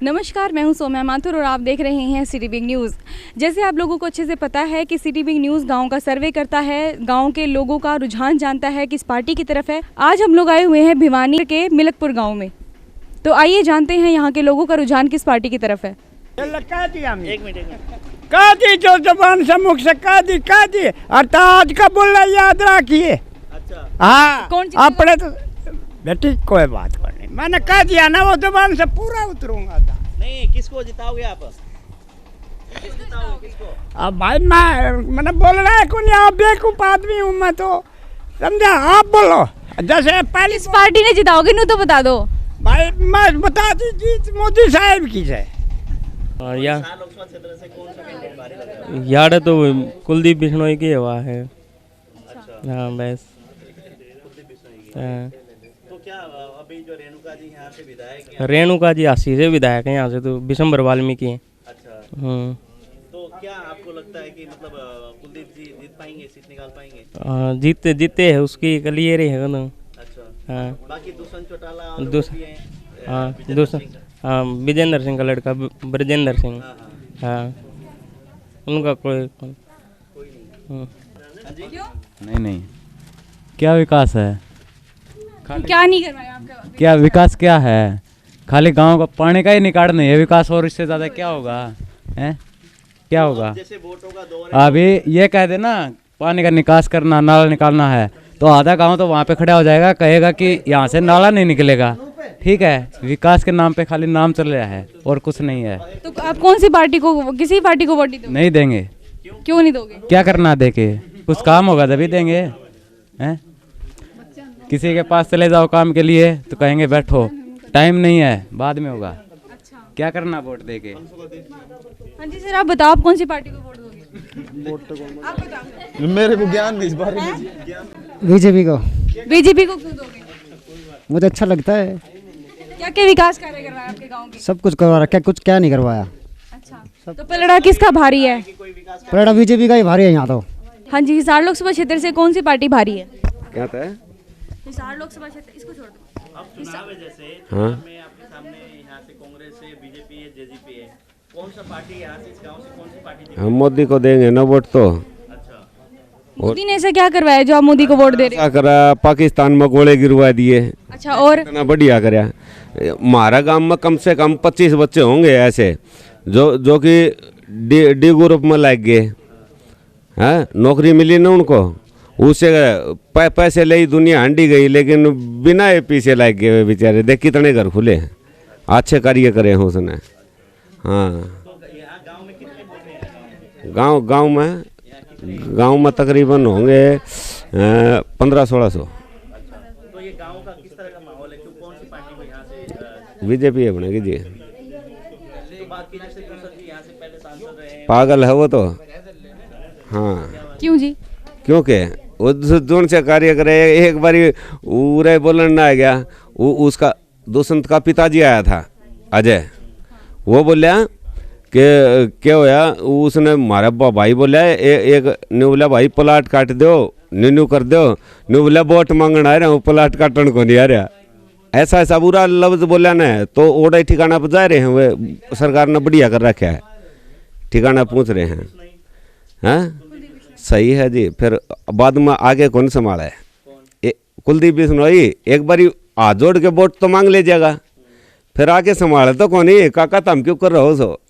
नमस्कार, मैं हूं सौम्या माथुर और आप देख रहे हैं सिटी बिग न्यूज़। जैसे आप लोगों को अच्छे से पता है कि सिटी बिग न्यूज़ गांव का सर्वे करता है, गांव के लोगों का रुझान जानता है किस पार्टी की तरफ है। आज हम लोग आए हुए हैं भिवानी के मिलकपुर गांव में, तो आइए जानते हैं यहाँ के लोगों का रुझान किस पार्टी की तरफ है। कादी जो जबान से मुख से कादी अर्थात का बोलना याद रखिए। अच्छा हाँ कौन सी अपने तो बेटी कोई बात नहीं, मैंने कह दिया ना वो जबान से पूरा उतरूंगा था। नहीं, किसको जिताओगे आप? किसको? अब भाई मैंने बोल रहा है कौन, आप बेवकूफ आदमी हूँ मैं तो, समझा? आप बोलो जैसे पहली किस पार्टी ने जिताओगे नू तो बता दो भाई, मैं बता दीजिए मोदी साहब की है। लोकसभा क्षेत्र से कौन सा कैंडिडेट भारी लग रहा है? यार तो कुलदीप बिश्नोई की हवा है। अच्छा, हाँ बस। कुलदीप बिश्नोई की। हाँ। तो क्या अभी जो रेणुका जी यहाँ से विधायक हैं? रेणुका जी अस्सी से विधायक हैं, यहाँ से तो विशंबर वाल्मीकि हैं। अच्छा, हम्म। तो क्या आपको लगता है कि मतलब कुलदीप जी जीत पाएंगे, सीट निकाल पाएंगे? हाँ, जीते है उसकी क्लियर है ना। अच्छा, हाँ बाकी दुष्यंत चौटाला और वो दूस- भी हैं, हाँ विजेंद्र सिंह। हाँ विजेंद्र सिंह का लड़का ब्रजेंद्र सिंह। हाँ हाँ, हाँ उनका कोई कोई नहीं। हम्म। हाँ जी, नहीं क्या विकास है? क्या नहीं करवाया आपका? क्या विकास क्या है? खाली गांव का पानी का ही निकालना है विकास, और इससे ज़्यादा क्या होगा? हैं क्या होगा? जैसे वोटों का दौर है, अभी ये कह देना पानी का निकास करना, नाला निकालना है, तो आधा गांव तो वहाँ पे खड़ा हो जाएगा, कहेगा कि यहाँ से नाला नहीं निकलेगा। ठीक है, विकास के नाम पे खाली नाम चल रहा है और कुछ नहीं है। तो आप कौन सी पार्टी को, किसी पार्टी को वोट नहीं दोगे? नहीं देंगे। क्यों नहीं दोगे? क्या करना दे के? कुछ काम होगा तभी देंगे। हैं किसी के पास चले जाओ काम के लिए तो कहेंगे बैठो, टाइम नहीं है, बाद में होगा। क्या करना वोट दे के? हाँ जी सर, आप बताओ आप कौन सी पार्टी को वोट दोगे? आप बताओ। मेरे को ज्ञान नहीं इस बारे में। बीजेपी को बीजेपी को क्यों दोगे? मुझे अच्छा लगता है। क्या क्या विकास कार्य करवाया आपके गांव के? सब कुछ करवा रहा, क्या कुछ क्या नहीं करवाया। अच्छा, तो पलड़ा किसका भारी है? पलड़ा बीजेपी का ही भारी है यहाँ तो। हाँ जी, हिसार लोकसभा क्षेत्र से कौन सी पार्टी भारी है? क्या था? हिसार लोकसभा क्षेत्र, इसको छोड़ दो। अब चुनाव है जैसे हाँ। चुनाव में आपके सामने यहाँ से कांग्रेस है, बीजेपी है, जेजेपी है, कौन सा पार्टी यहाँ से, इस गांव से कौन सी पार्टी जीतेगी? हम मोदी को देंगे ना वोट तो। अच्छा, मोदी ने ऐसा क्या करवाया जो आप मोदी को वोट दे रहे क्या करा? पाकिस्तान में गोले गिरवा दिए, हो? अच्छा, और इतना बढ़िया करया। हमारा गांव में कम से कम 25 बच्चे होंगे ऐसे जो कि डी ग्रुप में लग गए हैं, नौकरी मिली ना उनको, उससे पैसे ले दुनिया हंडी गई, लेकिन बिना पीछे लग गए वे बेचारे। देख कितने घर खुले हैं, अच्छे कार्य करे हैं उसने। हाँ, गांव में तकरीबन होंगे 1500-1600। तो ये गांव का किस तरह का माहौल है, क्यों कौन सी पार्टी को यहाँ से बीजेपी है बनेगी जी। तो बात की जैसे कुशल जी यहाँ से पहले सांसद रहे हैं, पागल है वो तो। हाँ, क्यों जी? क्योंकि वो जोन से कार्य करे। एक बारी उरे बोलन ना आ गया, उसका दुष्यंत का पिताजी आया था अजय, वो बोलिया कि क्या होया, उसने हमारा भाई बोला एक न्यू बोला भाई प्लाट काट दो, न्यू कर दो, न्यू बोला वोट मांगना आ रहा हूँ, प्लाट काटने को नहीं आ रहा। ऐसा ऐसा बुरा लफ्ज बोला ना, तो ओडा ठिकाना पर जा रहे हैं, वे सरकार ने बढ़िया कर रखा है, ठिकाना पूछ रहे हैं। हाँ सही है जी, फिर बाद में आगे कौन संभाला है? कुलदीप बिश्नोई। एक बारी हाथ जोड़ के वोट तो मांग लीजिएगा, फिर आगे संभाले तो कौन ही काका तुम क्यों कर रहे हो? सो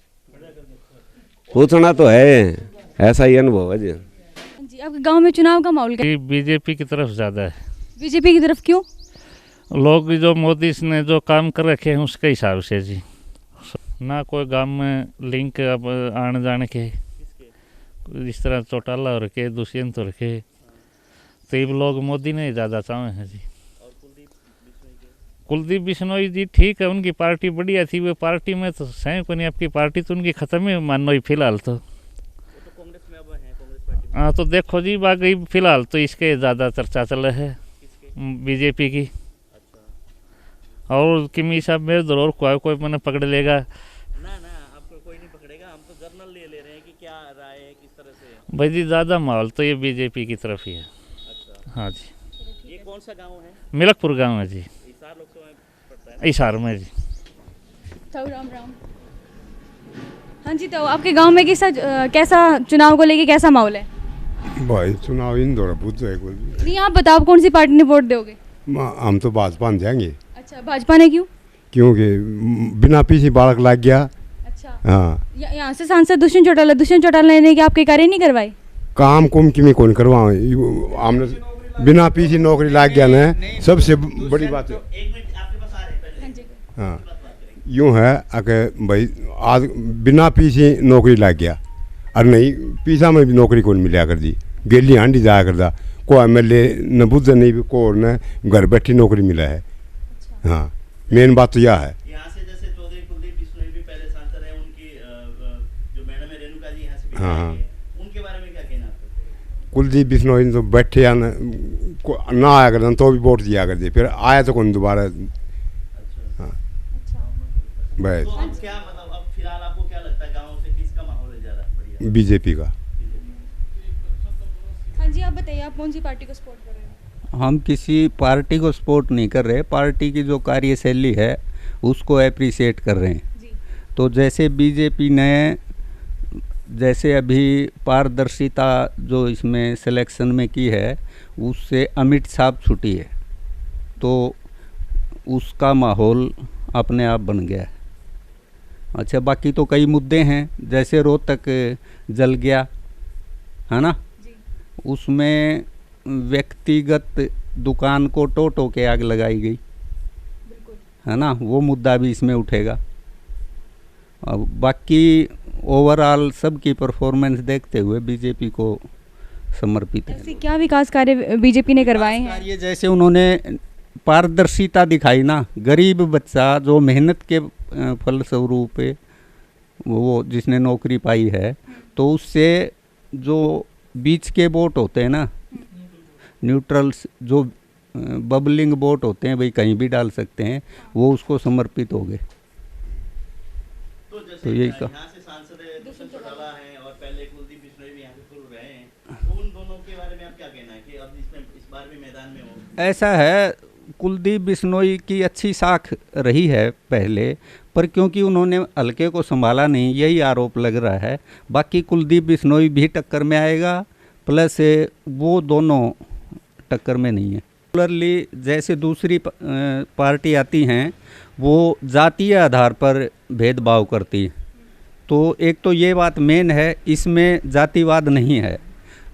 पूछना तो है, ऐसा ही अनुभव है जी। जी, आपके गांव में चुनाव का माहौल क्या? बीजेपी की तरफ ज़्यादा है। बीजेपी की तरफ क्यों? लोग जो मोदी ने जो काम कर रखे हैं उसके हिसाब से जी, ना कोई गांव में लिंक अब आने जाने के, जिस तरह चौटाला हो रखे, दुष्यंत हो रखे, तो ये लोग मोदी ने ज़्यादा चाहे हैं जी। कुलदीप बिश्नोई जी ठीक है, उनकी पार्टी बढ़िया थी, वो पार्टी में तो सही को नहीं, आपकी पार्टी तो उनकी ख़त्म ही मानो ही फिलहाल तो। कांग्रेस में अब है, कांग्रेस पार्टी में। हाँ तो देखो जी, बाकी फिलहाल तो इसके ज़्यादा चर्चा चल रहा है, बीजेपी की। और किमी साहब मेरे दौर कोई मैंने पकड़ लेगा ना आपको कोई नहीं पकड़ेगा, हम तो जर्नल ले रहे हैं कि क्या राय है, किस तरह से। भाई जी ज़्यादा माहौल तो ये बीजेपी की तरफ ही है। अच्छा, हाँ जी। ये कौन सा गांव है? मिलकपुर गांव है जी, हिसार लोकसभा में पड़ता है। हिसार में जी। तो राम राम। हाँ जी, तो आपके गांव में कैसा चुनाव को लेके कैसा माहौल है? भाई चुनाव इन दौरा पूछ है कोई नहीं, आप बताओ आप कौन सी पार्टी ने वोट दोगे? हम तो भाजपा में जाएंगे। अच्छा, भाजपा ने क्यों? क्योंकि बिना पीछे बालक लग गया। अच्छा, हाँ, यहाँ से सांसद दुष्यंत चौटाला ने क्या आपके कार्य नहीं करवाए? काम कुम कि में कौन करवा हमने बिना पीछे नौकरी लग गया ना, सबसे बड़ी बात है। एक मिनट आपके पास आ रहे हैं पहले। हाँ, यूँ है कि भाई आज बिना पीछे नौकरी लग गया और नहीं पीछा में भी नौकरी कौन मिला कर दी, गेली हांडी जाया करता को MLA न बुद्ध नहीं को न घर बैठी नौकरी मिला है। हाँ, मेन बात तो यह है। यहाँ से जैसे चौधरी कुलदीप बिश्नोई भी पहले सांसद है, उनकी जो मैडम है रेणुका जी यहाँ से हाँ, हाँ। उनके बारे में क्या कहना आपका? कुलदीप बिश्नोई तो बैठे या ना आया करता तो भी वोट दिया करते, फिर आया तो कौन दोबारा। हाँ, बस तो अब क्या मतलब अब फिलहाल आपको क्या लगता है गाँव से किसका माहौल है ज़्यादा बढ़िया? बीजेपी का। हाँ जी, आप बताइए आप कौन सी पार्टी को सपोर्ट कर रहे हैं? हम किसी पार्टी को सपोर्ट नहीं कर रहे, पार्टी की जो कार्यशैली है उसको अप्रिशिएट कर रहे हैं। जी। तो जैसे बीजेपी ने जैसे अभी पारदर्शिता जो इसमें सिलेक्शन में की है उससे अमिट छाप छुटी है, तो उसका माहौल अपने आप बन गया है। अच्छा, बाकी तो कई मुद्दे हैं, जैसे रोहतक जल गया है ना, उसमें व्यक्तिगत दुकान को टो के आग लगाई गई है ना, वो मुद्दा भी इसमें उठेगा। अब बाकी ओवरऑल सबकी परफॉर्मेंस देखते हुए बीजेपी को समर्पित है। ऐसे क्या विकास कार्य बीजेपी ने करवाए हैं? कार्य जैसे उन्होंने पारदर्शिता दिखाई ना, गरीब बच्चा जो मेहनत के फलस्वरूप वो जिसने नौकरी पाई है, तो उससे जो बीच के बोट होते हैं ना, न्यूट्रल्स जो बबलिंग बोट होते हैं, भाई कहीं भी डाल सकते हैं, वो उसको समर्पित हो गए। तो यही यहाँ से सांसद दुष्यंत चौटाला हैं और पहले कुलदीप बिश्नोई भी यहाँ पे खुल रहे हैं, तो उन दोनों के बारे में आप क्या कहना है कि अब इसमें इस बार भी मैदान में हो? ऐसा है, कुलदीप बिश्नोई की अच्छी साख रही है पहले, पर क्योंकि उन्होंने हल्के को संभाला नहीं, यही आरोप लग रहा है। बाकी कुलदीप बिश्नोई भी टक्कर में आएगा, प्लस वो दोनों टक्कर में नहीं है। रेगुलरली जैसे दूसरी पार्टी आती हैं वो जातीय आधार पर भेदभाव करती है, तो एक तो ये बात मेन है, इसमें जातिवाद नहीं है।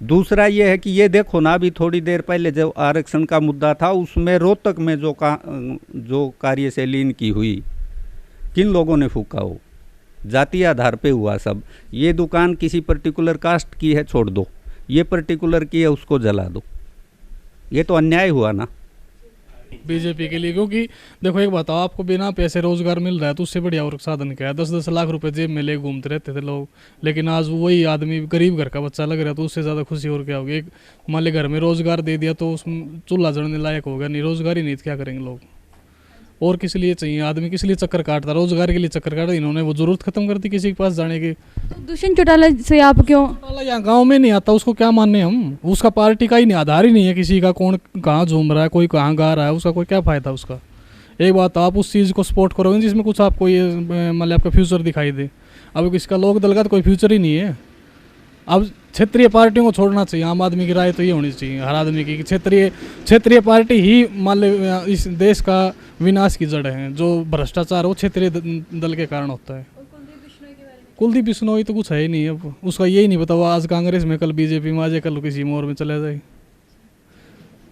दूसरा ये है कि ये देखो ना, अभी थोड़ी देर पहले जब आरक्षण का मुद्दा था उसमें रोहतक में जो कार्यशैली इनकी हुई, किन लोगों ने फूका? हो जातीय आधार पे हुआ सब। ये दुकान किसी पर्टिकुलर कास्ट की है, छोड़ दो, ये पर्टिकुलर की है, उसको जला दो, ये तो अन्याय हुआ ना बीजेपी के लिए। क्योंकि देखो एक बताओ, आपको बिना पैसे रोजगार मिल रहा है तो उससे बढ़िया और साधन क्या है? 10-10 लाख रुपए जेब में ले घूमते रहते थे लोग, लेकिन आज वही आदमी गरीब घर का बच्चा लग रहा है तो उससे ज़्यादा खुशी और क्या होगी? एक मान ले घर में रोजगार दे दिया तो उसमें चूल्हा जड़ने लायक होगा नहीं, रोजगार ही नहीं तो क्या करेंगे लोग? और किस लिए चाहिए आदमी? किस लिए चक्कर काटता? रोजगार के लिए चक्कर काटा। इन्होंने वो जरूरत खत्म कर दी किसी के पास जाने की। तो दुष्यंत चौटाला से आप क्यों? चौटाला यहाँ गांव में नहीं आता, उसको क्या मानने हम? उसका पार्टी का ही नहीं, आधार ही नहीं है किसी का। कौन कहाँ झूम रहा है, कोई कहाँ गा रहा है, उसका कोई क्या फायदा उसका? एक बात, आप उस चीज़ को सपोर्ट करोगे जिसमें कुछ आपको ये मतलब आपका फ्यूचर दिखाई दे। अब इसका लोक दल का तो कोई फ्यूचर ही नहीं है। अब क्षेत्रीय पार्टियों को छोड़ना चाहिए। आम आदमी की राय तो ये होनी चाहिए हर आदमी की, क्षेत्रीय पार्टी ही मान ले इस देश का विनाश की जड़ है। जो भ्रष्टाचार वो क्षेत्रीय दल के कारण होता है। कुलदीप बिश्नोई तो कुछ है ही नहीं, अब उसका यही नहीं पता वो आज कांग्रेस में, कल बीजेपी में, आज कल किसी मोर में चला जाए।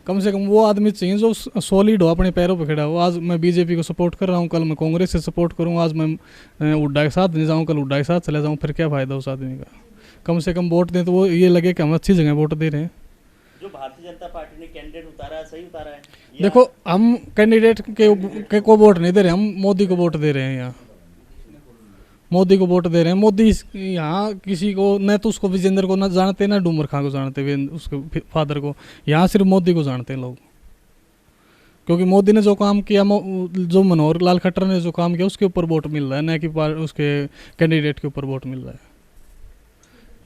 कम से कम वो आदमी चाहिए जो सॉलिड हो, अपने पैरों पर खड़ा हो। आज मैं बीजेपी को सपोर्ट कर रहा हूँ, कल मैं कांग्रेस से सपोर्ट करूँ, आज मैं हुड्डा के साथ नहीं जाऊँ, कल हुड्डा के साथ चला जाऊँ, फिर क्या फ़ायदा उस आदमी का? कम से कम वोट दें तो वो ये लगे कि हम अच्छी जगह वोट दे रहे हैं। जो भारतीय जनता पार्टी ने कैंडिडेट उतारा है, सही उतारा है? देखो हम कैंडिडेट के को वोट नहीं दे रहे, हम मोदी को वोट दे रहे हैं। यहाँ मोदी को वोट दे रहे हैं। मोदी यहाँ किसी को न तो उसको विजेंद्र को न जानते, ना डूमर खां को जानते, उसके फादर को। यहाँ सिर्फ मोदी को जानते हैं लोग, क्योंकि मोदी ने जो काम किया, जो मनोहर लाल खट्टर ने जो काम किया, उसके ऊपर वोट मिल रहा है, न कि उसके कैंडिडेट के ऊपर वोट मिल रहा है।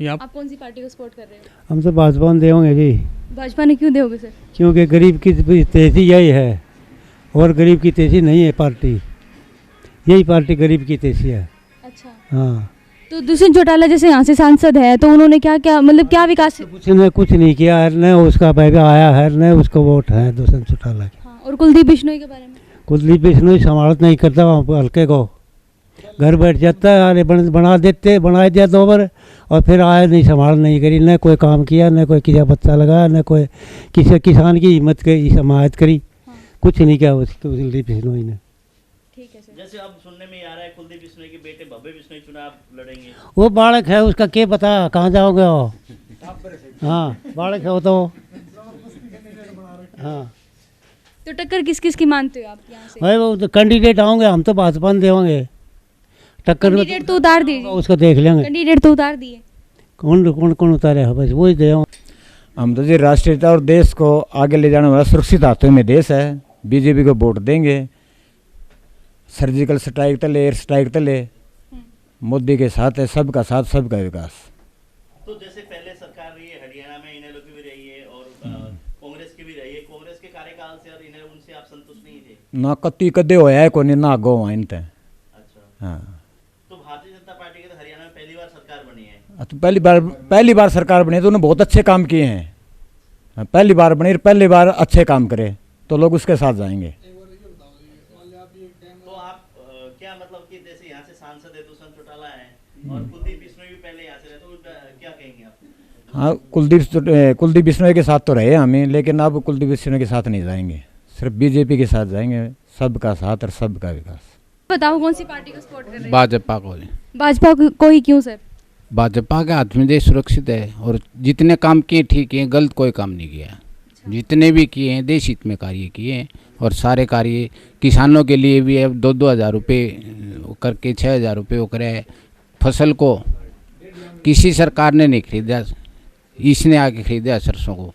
आप कौन सी पार्टी को सपोर्ट कर रहे हैं? हम तो भाजपा में देंगे जी। भाजपा ने क्यों दोगे सर? क्योंकि गरीब की तेजी यही है, और गरीब की तेजी नहीं है पार्टी, यही पार्टी गरीब की तेजी है। अच्छा, हाँ, तो दुष्यंत चौटाला जैसे यहाँ से सांसद है तो उन्होंने क्या क्या मतलब क्या विकास? उसने कुछ नहीं किया है, न उसका बेबा आया है, न उसको वोट है दुष्यंत चौटाला की। हाँ, और कुलदीप बिश्नोई के बारे में? कुलदीप बिश्नोई संभालत नहीं करता वहाँ पर हल्के को, घर बैठ जाता है, अरे बना दिया 2 बार और फिर आया नहीं, संभाल नहीं करी, न कोई काम किया, न कोई किसी बच्चा लगाया, न कोई किसी किसान की हिम्मत की समायत करी। कुछ नहीं किया उसको कुलदीप बिश्नोई ने। ठीक है सर। जैसे अब सुनने में आ रहा है कुलदीप बिश्नोई के बेटे भव्य बिश्नोई चुनाव लड़ेंगे। वो बालक है, उसका क्या पता कहाँ जाओगे वो। हाँ, बालक है वो तो। हाँ, तो टक्कर किस किस की मानते हो आप यहाँ से? भाई वो तो कैंडिडेट आओगे, हम तो भाजपा में देवांगे टक्कर में। कैंडिडेट तो उतार दीजिए, उसको देख लेंगे। कैंडिडेट तो उतार दिए। कौन उतारे है, बस वही दे। हम तो जी राष्ट्रीयता और देश को आगे ले जाने वाला सुरक्षित हाथों में देश है, बीजेपी को वोट देंगे। सर्जिकल स्ट्राइक तले, एयर स्ट्राइक तले मोदी के साथ है, सबका साथ, सबका विकास। तो जैसे पहले सरकार रही है हरियाणा में, इन्हें लोग की भी रही है और कांग्रेस की भी रही है, कांग्रेस के कार्यकाल से और इन्हें उनसे आप संतुष्ट नहीं थे? ना कत्ती कदे होया है कोनी, ना आगो हुआ इनते। अच्छा, हाँ, तो भारतीय जनता पार्टी की तो हरियाणा में पहली बार सरकार बनी है। तो पहली बार सरकार बनी तो उन्होंने बहुत अच्छे काम किए हैं। पहली बार बनी, पहली बार अच्छे काम करे तो लोग उसके साथ जाएंगे। तो आप क्या मतलब कि जैसे यहाँ से सांसद है दुष्यंत चौटाला है और कुलदीप बिश्नोई भी पहले यहाँ से रहे, तो क्या कहेंगे आप? हाँ, कुलदीप बिश्नोई के साथ तो रहे हमें, लेकिन अब कुलदीप बिश्नोई के साथ नहीं जाएंगे, सिर्फ बीजेपी के साथ जाएंगे। सबका साथ और सबका विकास। बताओ कौन सी पार्टी को सपोर्ट कर रहे हैं? भाजपा को। भाजपा को ही क्यों सर? भाजपा के हाथ में देश सुरक्षित है और जितने काम किए ठीक है, गलत कोई काम नहीं किया। जितने भी किए हैं देश हित में कार्य किए हैं और सारे कार्य किसानों के लिए भी अब 2-2 हज़ार रुपये करके 6 हज़ार रुपये करे। फसल को किसी सरकार ने नहीं खरीदा, इसने आके खरीदा सरसों को।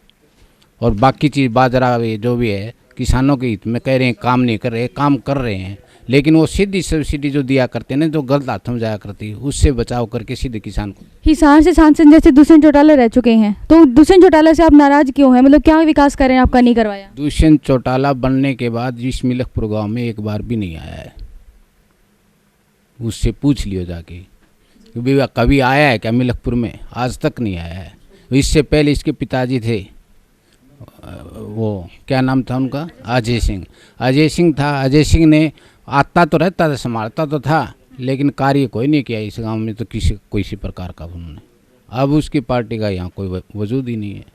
और बाकी चीज़ बाजरा जो भी है किसानों के हित में कह रहे हैं, काम नहीं कर रहे, काम कर रहे हैं, लेकिन वो सीधी सब्सिडी जो दिया करते हैं ना, जो गलत हाथों में जाया करती है, उससे बचाव करके सीधे किसान को। हिसार से सांसद जैसे दुष्यंत चौटाला रह चुके हैं, तो दुष्यंत चौटाला से आप नाराज क्यों हैं? मतलब क्या विकास कर रहे हैं आपका नहीं करवाया? दुष्यंत चौटाला बनने के बाद इस मिलकपुर गाँव में एक बार भी नहीं आया है। उससे पूछ लियो जाके कभी आया है क्या मिलकपुर में? आज तक नहीं आया है। इससे पहले इसके पिताजी थे, वो क्या नाम था उनका, अजय सिंह। अजय सिंह था, अजय सिंह ने आता तो रहता था, संभालता तो था, लेकिन कार्य कोई नहीं किया इस गांव में तो किसी प्रकार का उन्होंने। अब उसकी पार्टी का यहाँ कोई वजूद ही नहीं है।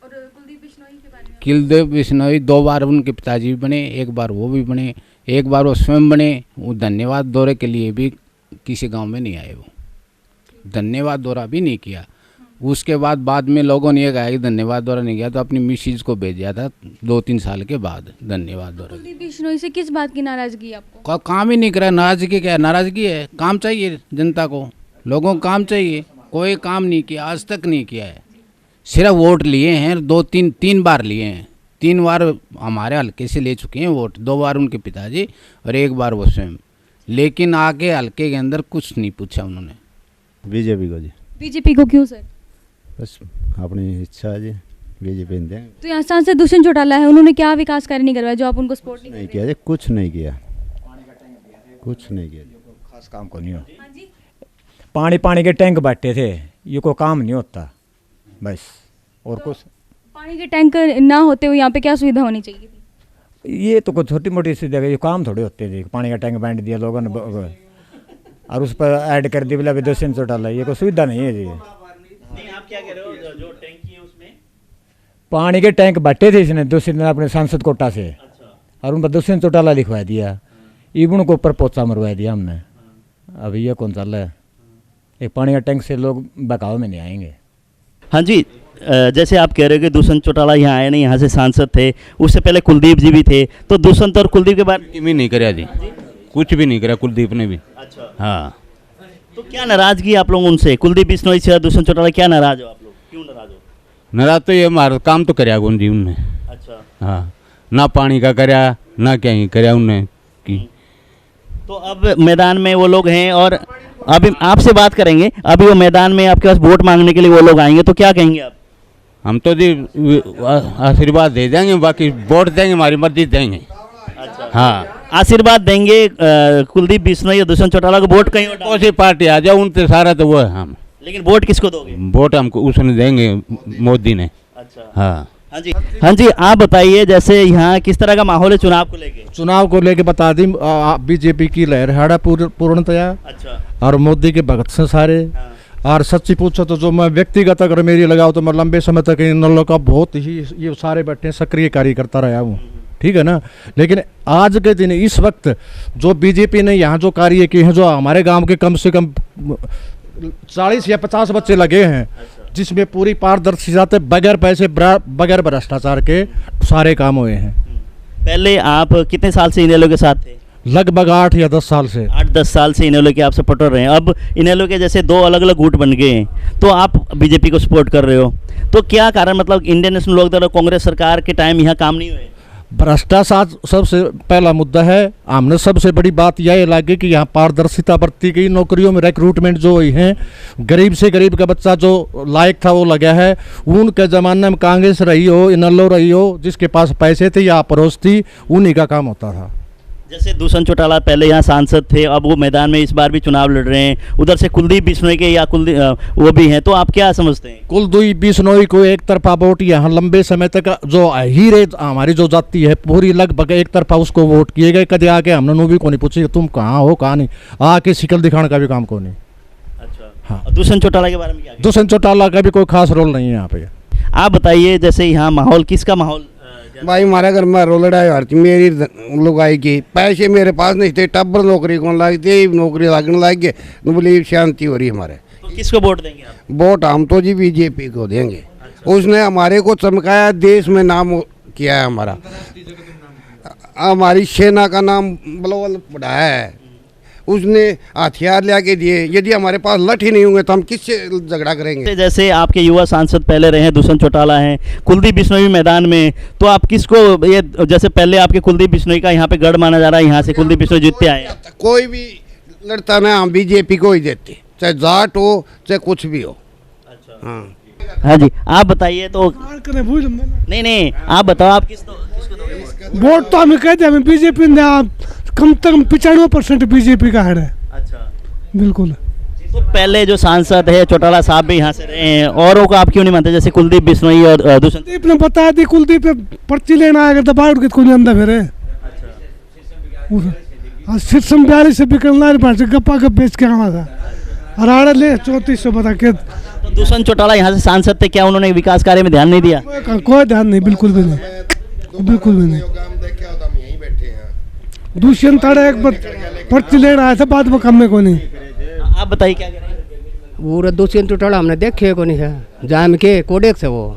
और कुलदीप बिश्नोई के बारे में? कुलदीप बिश्नोई 2 बार उनके पिताजी भी बने, एक बार वो भी बने, एक बार वो स्वयं बने। वो धन्यवाद दौरे के लिए भी किसी गाँव में नहीं आए, वो धन्यवाद दौरा भी नहीं किया। उसके बाद में लोगों ने ये कहा कि धन्यवाद दौरा नहीं किया, तो अपनी मिसेज को भेज दिया था 2-3 साल के बाद धन्यवाद दौरा। कुलदीप बिश्नोई से किस बात की नाराजगी आपको? काम ही नहीं करा। नाराजगी क्या है? नाराजगी है, काम चाहिए जनता को, लोगों को काम चाहिए। कोई काम नहीं किया, आज तक नहीं किया है। सिर्फ वोट लिए हैं, 2-3 बार लिए हैं। 3 बार हमारे हल्के से ले चुके हैं वोट, 2 बार उनके पिताजी और 1 बार वो स्वयं। लेकिन आगे हल्के के अंदर कुछ नहीं पूछा उन्होंने। बीजेपी को जी। बीजेपी को क्यों सर? बस अपनी इच्छा है जी, बीजेपी देंगे। तो यहाँ सांसद दुष्यंत चौटाला है, उन्होंने क्या विकास कार्य नहीं करवाया जो आप उनको सपोर्ट नहीं किया जी, कुछ नहीं किया, कुछ नहीं किया। खास काम को नहीं हो। पानी के टैंक बैठे थे, ये कोई काम नहीं होता बस। और तो कुछ पानी के टैंक ना होते हुए यहाँ पे क्या सुविधा होनी चाहिए थी? ये तो कोई छोटी मोटी सुविधा, ये काम थोड़े होते थे। पानी का टैंक बांट दिया लोगों ने और उस पर ऐड कर दी बोला दुष्यंत चौटाला, ये कोई सुविधा नहीं है जी। नहीं, आप क्या कह रहे हो? जो टैंकी है उसमें पानी के टैंक बैठे थे इसने दुष्यंत अपने सांसद कोटा से। अच्छा। और उन पर दुष्यंत चौटाला लिखवा दिया, इवन को ऊपर पोचा मरवा दिया हमने। अभी ये कौन चल रहा है? एक पानी का टैंक से लोग बकाव में नहीं आएंगे। हाँ जी, जैसे आप कह रहे हो कि दुष्यंत चौटाला यहाँ आए नहीं, यहाँ से सांसद थे, उससे पहले कुलदीप जी भी थे, तो दुष्यंत और कुलदीप के बारे में नहीं कराया जी, कुछ भी नहीं करा कुलदीप ने भी। अच्छा। हाँ, तो क्या नाराजगी आप लोग उनसे, कुलदीप बिश्नोई से, दुष्यंत चौटाला, क्या नाराज हो आप लोग? क्यों नाराज हो? नाराज तो ये हमारा काम तो कराया कौन जी उनने। अच्छा। हाँ, ना पानी का कराया ना क्या ही कराया उनने की। तो अब मैदान में वो लोग हैं और अभी आपसे बात करेंगे। अभी वो मैदान में आपके पास वोट मांगने के लिए वो लोग आएंगे, तो क्या कहेंगे आप? हम तो जी आशीर्वाद दे देंगे, बाकी वोट देंगे, हमारी मर्जी देंगे। हाँ आशीर्वाद देंगे कुलदीप बिश्नोई और दुष्यंत चौटाला को वोट कहीं और डाल- कौन सी पार्टी आ जाए उनसे सारा तो वो है हम लेकिन वोट किसको दोगे? वोट हमको उसने देंगे मोदी ने। अच्छा हाँ हाँ जी आप बताइए जैसे यहाँ किस तरह का माहौल है चुनाव को लेके? चुनाव को लेके बता दी बीजेपी की लहर है पूर्णतया। अच्छा और मोदी के भगत से सारे। और सच्ची पूछो तो जो मैं व्यक्तिगत अगर मेरी लगाओ तो मैं लंबे समय तक इन लोगों का बहुत ही ये सारे बैठे सक्रिय कार्य करता रहा हूँ, ठीक है ना। लेकिन आज के दिन इस वक्त जो बीजेपी ने यहाँ जो कार्य किए हैं, जो हमारे गांव के कम से कम 40 या 50 बच्चे लगे हैं, जिसमें पूरी पारदर्शिता से बगैर पैसे बगैर भ्रष्टाचार के सारे काम हुए हैं। पहले आप कितने साल से इनेलो के साथ थे? लगभग 8 या 10 साल से। 8-10 साल से इनेलो के आप सपोर्टर रहे हैं। अब इनेलो के जैसे 2 अलग अलग गुट बन गए हैं तो आप बीजेपी को सपोर्ट कर रहे हो, तो क्या कारण, मतलब इंडियन नेशनल लोकदल और कांग्रेस सरकार के टाइम यहाँ काम नहीं हुए? भ्रष्टाचार सबसे पहला मुद्दा है। हमने सबसे बड़ी बात यह लगी कि यहाँ पारदर्शिता बरती गई, नौकरियों में रिक्रूटमेंट जो हुई है, गरीब से गरीब का बच्चा जो लायक था वो लगा है। उनके ज़माने में कांग्रेस रही हो, इनेलो रही हो, जिसके पास पैसे थे या परोस थी, उन्हीं का काम होता था। जैसे दुष्यंत चौटाला पहले यहाँ सांसद थे, अब वो मैदान में इस बार भी चुनाव लड़ रहे हैं, उधर से कुलदीप बिश्नोई के या वो भी हैं, तो आप क्या समझते हैं? कुलदीप बिश्नोई को एक तरफा वोट यहाँ लंबे समय तक जो हीरे हमारी जो जाति है पूरी लगभग एक तरफा उसको वोट किए गए। कभी आके हमने नो भी को नहीं पूछी तुम कहाँ हो कहाँ नहीं, आके शिकल दिखाने का भी काम को नहीं। अच्छा हाँ। दुष्यंत चौटाला के बारे में क्या? दुष्यंत चौटाला का भी कोई खास रोल नहीं है यहाँ पे। आप बताइए जैसे यहाँ माहौल किसका माहौल? भाई हमारे घर में रोल लड़ाई हर चीज मेरी लुगाई की, पैसे मेरे पास नहीं थे, टब्बर नौकरी कौन लगती, नौकरी लगने लग गए, बोली शांति हो रही हमारे। तो किसको वोट देंगे आप? वोट हम तो जी बीजेपी को देंगे। उसने हमारे को चमकाया, देश में नाम किया है हमारा, हमारी सेना का नाम बलवल बढ़ाया है। उसने हथियार ला के दिए, यदि हमारे पास लठ नहीं होंगे तो हम किससे झगड़ा करेंगे? जैसे आपके युवा सांसद पहले रहे हैं दुष्यंत चौटाला हैं, कुलदीप बिश्नोई भी मैदान में, तो आप किसको ये, जैसे पहले आपके कुलदीप बिश्नोई का यहाँ पे गढ़ माना जा रहा है, यहाँ से कुलदीप बिश्नोई जीतते आए हैं। कोई भी लड़ता ना हम बीजेपी को ही देते, चाहे जाट हो चाहे कुछ भी हो। हाँ हाँ जी आप बताइए तो। नहीं आप बताओ आप किसको दोगे वोट? तो हमें कहते हमें बीजेपी ने, कम से कम 95% बीजेपी का है। अच्छा बिल्कुल। तो पहले जो सांसद है चौटाला साहब भी यहाँ से रहे हैं, औरों को आप क्यों नहीं मानते, जैसे कुलदीप बिश्नोई और दुष्यंत? कुलदीप ने बताया थी, कुलदीप पर्ची लेना आएगा तो बाहर उठ के अंदर फिर सिर्फ 42 से बिकलना गप्पा गप बेच के आना था और आड़े ले 3400 बता के। तो दुष्यंत चौटाला यहाँ से सांसद थे, क्या उन्होंने विकास कार्य में ध्यान नहीं दिया? कोई ध्यान नहीं, बिल्कुल भी नहीं, बिल्कुल भी नहीं। दुष्यंत एक पर्ची लेना आया था, बाद में कम में को नहीं। आप बताइए क्या करें? पूरा दुष्यंत चौटाला हमने देखे को नहीं है, जाम के कोडेक्स है वो।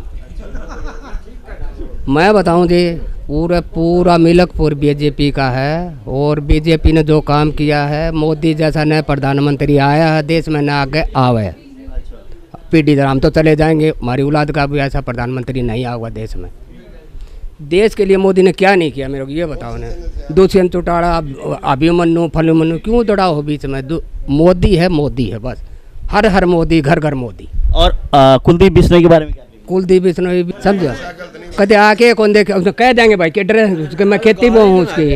मैं बताऊं जी, पूरा मिलकपुर बीजेपी का है और बीजेपी ने जो काम किया है, मोदी जैसा नया प्रधानमंत्री आया है देश में, ना आगे आवे पीढ़ी हम तो चले जाएंगे, हमारी औलाद का भी ऐसा प्रधानमंत्री नहीं आएगा देश में। देश के लिए मोदी ने क्या नहीं किया मेरे को ये बताओ ने। दुष्यंत चौटाला अभिमन्यु फलमन्यु क्यों दौड़ाओ हो बीच में? मोदी है बस, हर मोदी, घर घर मोदी। और कुलदीप बिश्नोई के बारे में क्या? कुलदीप बिश्नोई समझो, कदे आके कौन देखे उसने कह देंगे भाई के ड्रेस उसके मैं खेती वो हूँ उसकी।